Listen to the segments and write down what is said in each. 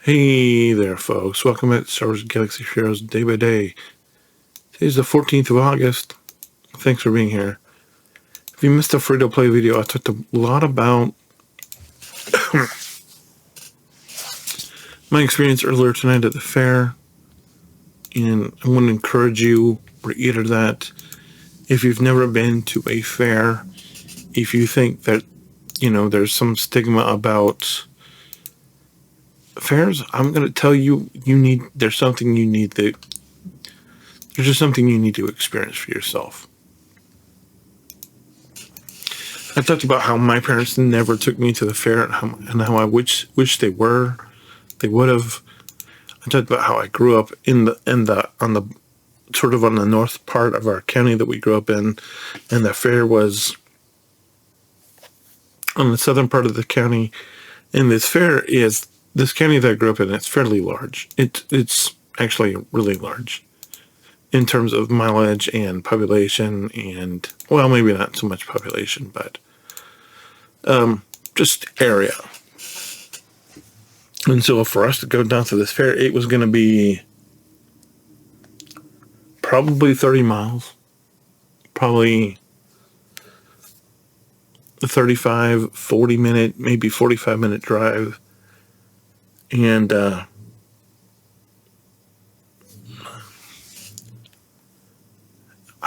Hey there, folks. Welcome back to Star Wars Galaxy Heroes Day by Day. Today's the 14th of August. Thanks for being here. If you missed the free-to-play video, I talked a lot about my experience earlier tonight at the fair. And I want to encourage you, reiterate that. If you've never been to a fair, if you think that, there's some stigma about fairs, I'm going to tell you, there's just something you need to experience for yourself. I talked about how my parents never took me to the fair and how I wish they would have. I talked about how I grew up on the north part of our county that we grew up in, and the fair was on the southern part of the county. And this county that I grew up in, it's fairly large. It's actually really large in terms of mileage and population, and well, maybe not so much population, but just area. And so for us to go down to this fair, it was going to be probably 30 miles, probably a 35, 40 minute, maybe 45 minute drive. And I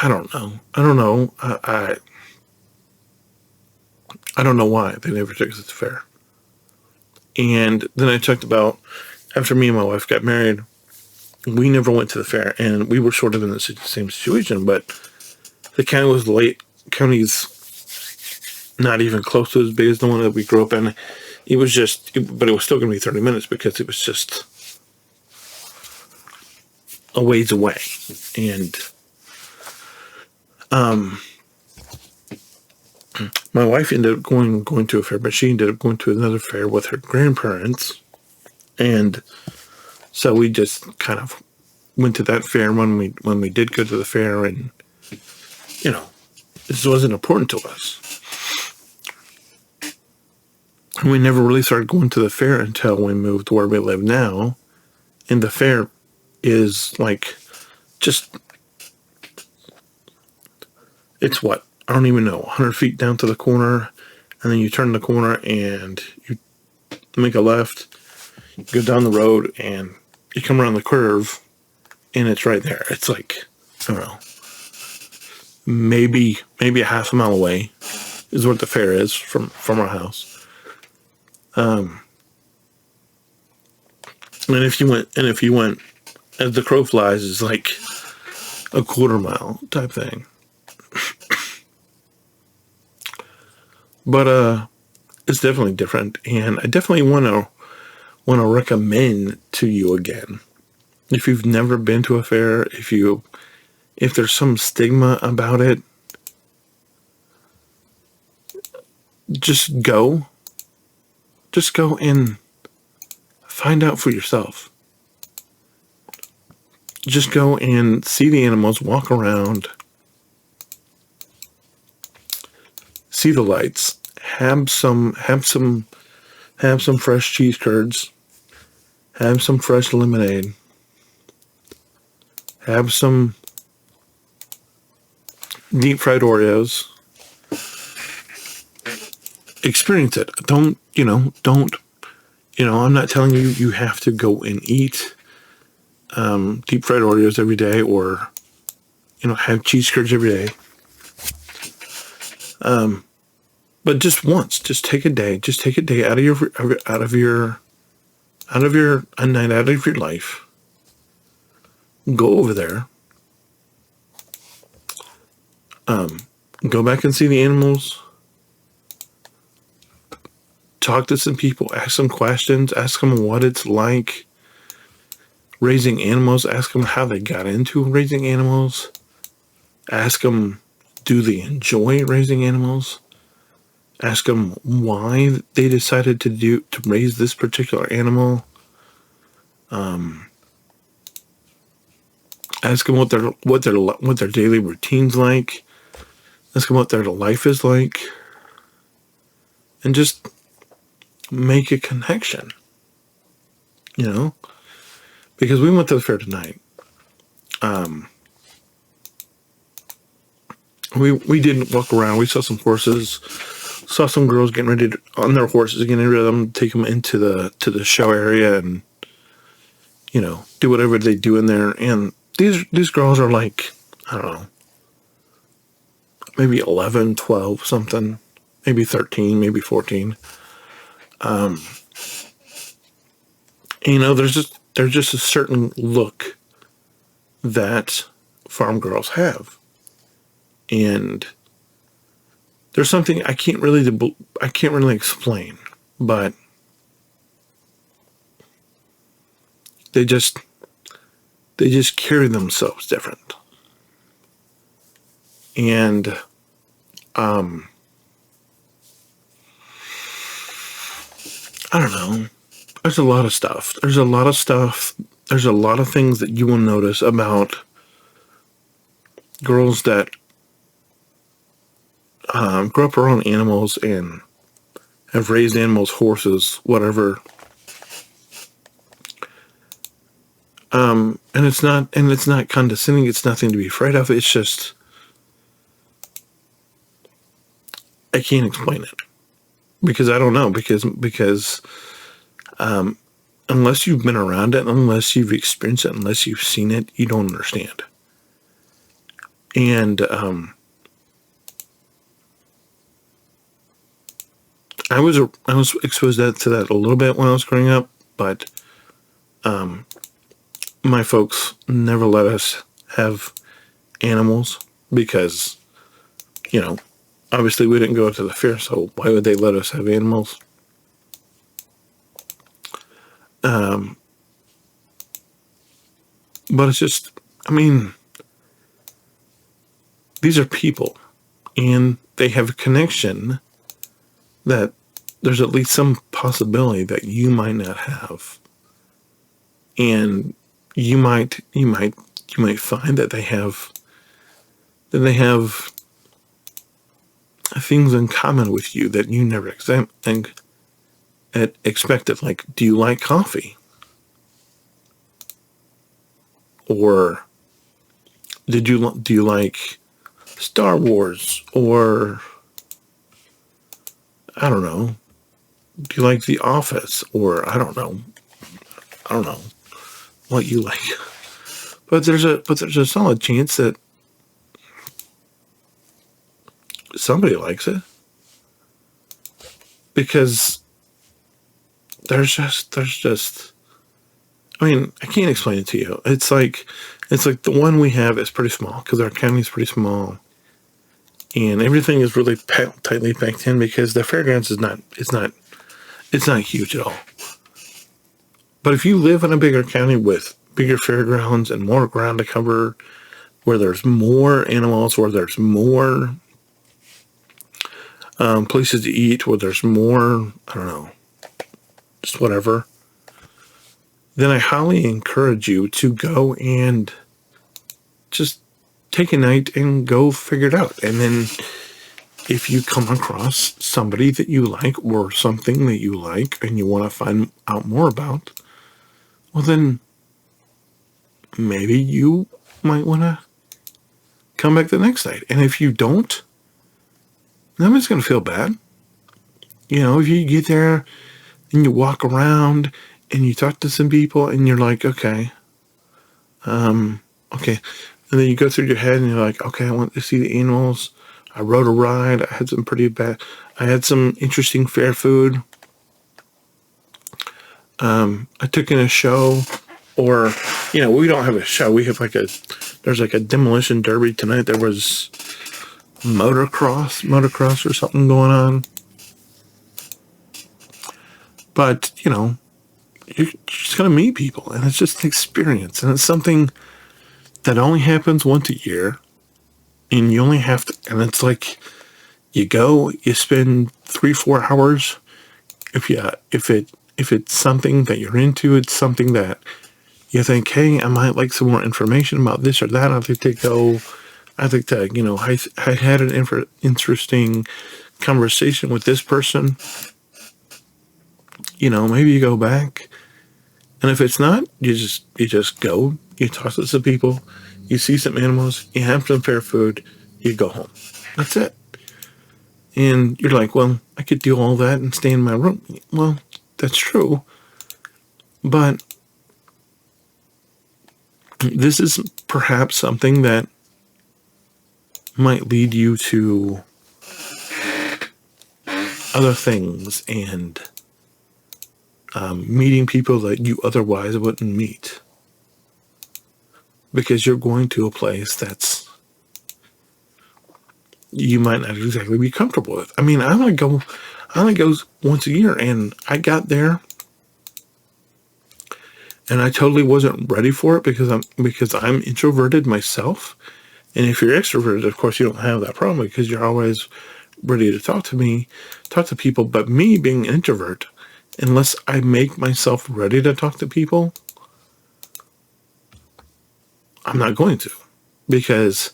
don't know. I don't know why they never took us to the fair. And then I talked about, after me and my wife got married, we never went to the fair, and we were sort of in the same situation, but the county was county's not even close to as big as the one that we grew up in. It was but it was still going to be 30 minutes because it was just a ways away. And my wife ended up going to a fair, but she ended up going to another fair with her grandparents. And so we just kind of went to that fair when we did go to the fair, and this wasn't important to us. And we never really started going to the fair until we moved to where we live now. And the fair is it's what? I don't even know, 100 feet down to the corner, and then you turn the corner and you make a left, you go down the road, and you come around the curve, and it's right there. It's I don't know, maybe a half a mile away is what the fair is from our house. And if you went as the crow flies, it's like a quarter mile type thing. But it's definitely different, and I definitely want to recommend to you again, if you've never been to a fair, if there's some stigma about it, just go and find out for yourself. Just go and see the animals, walk around, see the lights, have some fresh cheese curds, have some fresh lemonade, have some deep fried Oreos. Experience it. I'm not telling you have to go and eat deep fried Oreos every day, or have cheese curds every day. But just once, just take a day out of your life. Go over there. Go back and see the animals. Talk to some people, ask some questions, ask them what it's like raising animals, ask them how they got into raising animals, ask them, do they enjoy raising animals? Ask them why they decided to raise this particular animal. Ask them what their daily routine's like. Ask them what their life is like, and just make a connection. you know, because we went to the fair tonight. We didn't walk around. We saw some horses, saw some girls getting ready on their horses, getting ready to them, take them into the show area, and do whatever they do in there. And these girls are like, I don't know, maybe 11, 12, something, maybe 13, maybe 14. There's just a certain look that farm girls have, and there's something I can't really explain, but they just carry themselves different. And I don't know. There's a lot of stuff. There's a lot of stuff. There's a lot of things that you will notice about girls that grow up around animals and have raised animals, horses, whatever. And it's not condescending. It's nothing to be afraid of. It's just I can't explain it because I don't know because unless you've been around it, unless you've experienced it, unless you've seen it, you don't understand. And I was exposed to that a little bit when I was growing up, but my folks never let us have animals because, obviously we didn't go to the fair, so why would they let us have animals? But it's just, these are people, and they have a connection that there's at least some possibility that you might not have, and you might find that they have things in common with you that you never expected. Like, do you like coffee? Or do you like Star Wars? Or I don't know. Do you like The Office? Or I don't know what you like. But there's a solid chance that somebody likes it, because there's just I can't explain it to you. It's like the one we have is pretty small because our county is pretty small, and everything is really tightly packed in because the fairgrounds is not huge at all. But if you live in a bigger county with bigger fairgrounds and more ground to cover, where there's more animals, where there's more places to eat, where there's more, I don't know, just whatever, then I highly encourage you to go and just take a night and go figure it out. And then if you come across somebody that you like or something that you like and you want to find out more about, well, then maybe you might want to come back the next night. And if you don't, nobody's going to feel bad. If you get there and you walk around and you talk to some people and you're like, okay. And then you go through your head and you're like, okay, I want to see the animals. I rode a ride. I had some interesting fair food. I took in a show, or, we don't have a show. We have there's a demolition derby tonight. There was motocross or something going on. But, you're just going to meet people, and it's just an experience, and it's something that only happens once a year, and you only have to, and it's like, you go, you spend 3-4 hours. If it's something that you're into, it's something that you think, hey, I might like some more information about this or that. I had an interesting conversation with this person. Maybe you go back And if it's not, you just go, you talk to some people, you see some animals, you have some fair food, you go home. That's it. And you're like, well, I could do all that and stay in my room. Well, that's true. But this is perhaps something that might lead you to other things and meeting people that you otherwise wouldn't meet. Because you're going to a place that's you might not exactly be comfortable with. I mean, I only go once a year, and I got there and I totally wasn't ready for it because I'm introverted myself. And if you're extroverted, of course, you don't have that problem because you're always ready to talk to people. But me being an introvert, unless I make myself ready to talk to people, I'm not going to, because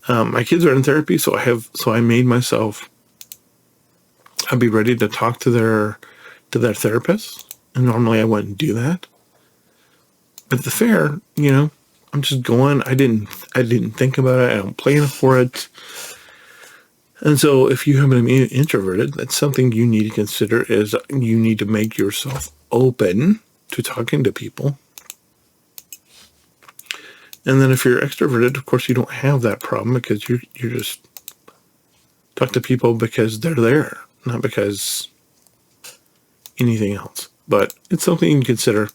my kids are in therapy, so I made myself. I'd be ready to talk to their therapist, and normally I wouldn't do that. But the fair, I'm just going. I didn't think about it. I don't plan for it. And so if you happen to be introverted, that's something you need to consider, is you need to make yourself open to talking to people. And then if you're extroverted, of course, you don't have that problem because you just talk to people because they're there, not because anything else. But it's something you can consider.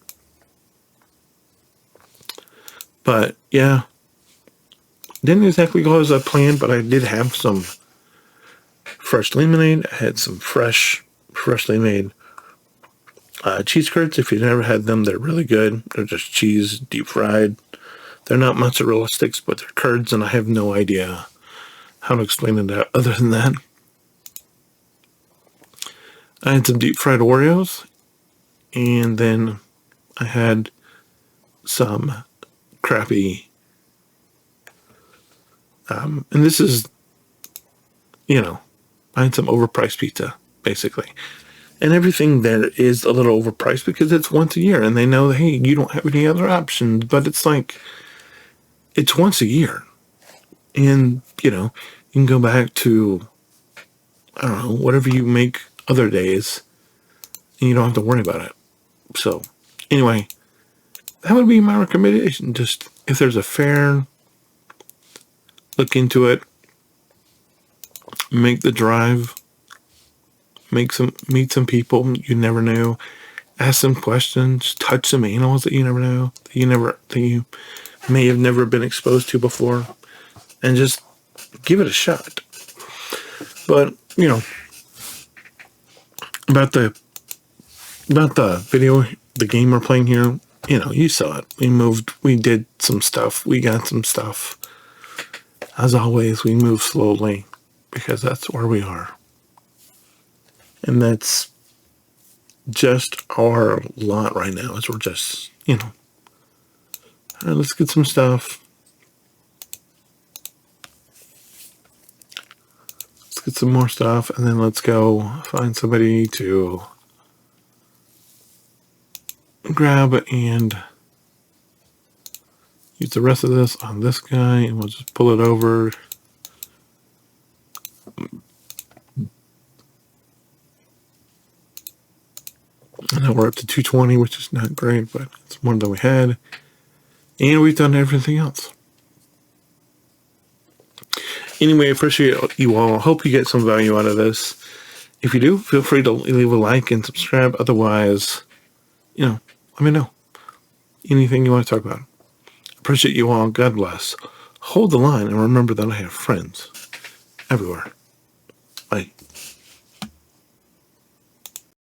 But yeah, didn't exactly go as I planned, but I did have some fresh lemonade. I had some freshly made cheese curds. If you've never had them, they're really good. They're just cheese, deep fried. They're not mozzarella sticks, but they're curds, and I have no idea how to explain it other than that. I had some deep fried Oreos, and then I had some crappy, and this is, I had some overpriced pizza, basically. And everything there is a little overpriced because it's once a year, and they know that, hey, you don't have any other options, but it's like, it's once a year. And, you can go back to, I don't know, whatever you make other days, and you don't have to worry about it. So, anyway, that would be my recommendation. Just, if there's a fair, look into it, make the drive, meet some people you never knew, ask some questions, touch some animals that you never knew, that you may have never been exposed to before, and just give it a shot. But about the video, the game we're playing here, you saw it. We did some stuff, we got some stuff. As always, we move slowly because that's where we are. And that's just our lot right now, is we're just, all right, let's get some stuff. Let's get some more stuff, and then let's go find somebody to grab and use the rest of this on this guy, and we'll just pull it over. And now we're up to 220, which is not great, but it's more than we had. And we've done everything else. Anyway, I appreciate you all. I hope you get some value out of this. If you do, feel free to leave a like and subscribe. Otherwise, let me know. Anything you want to talk about. Appreciate you all. God bless. Hold the line, and remember that I have friends everywhere.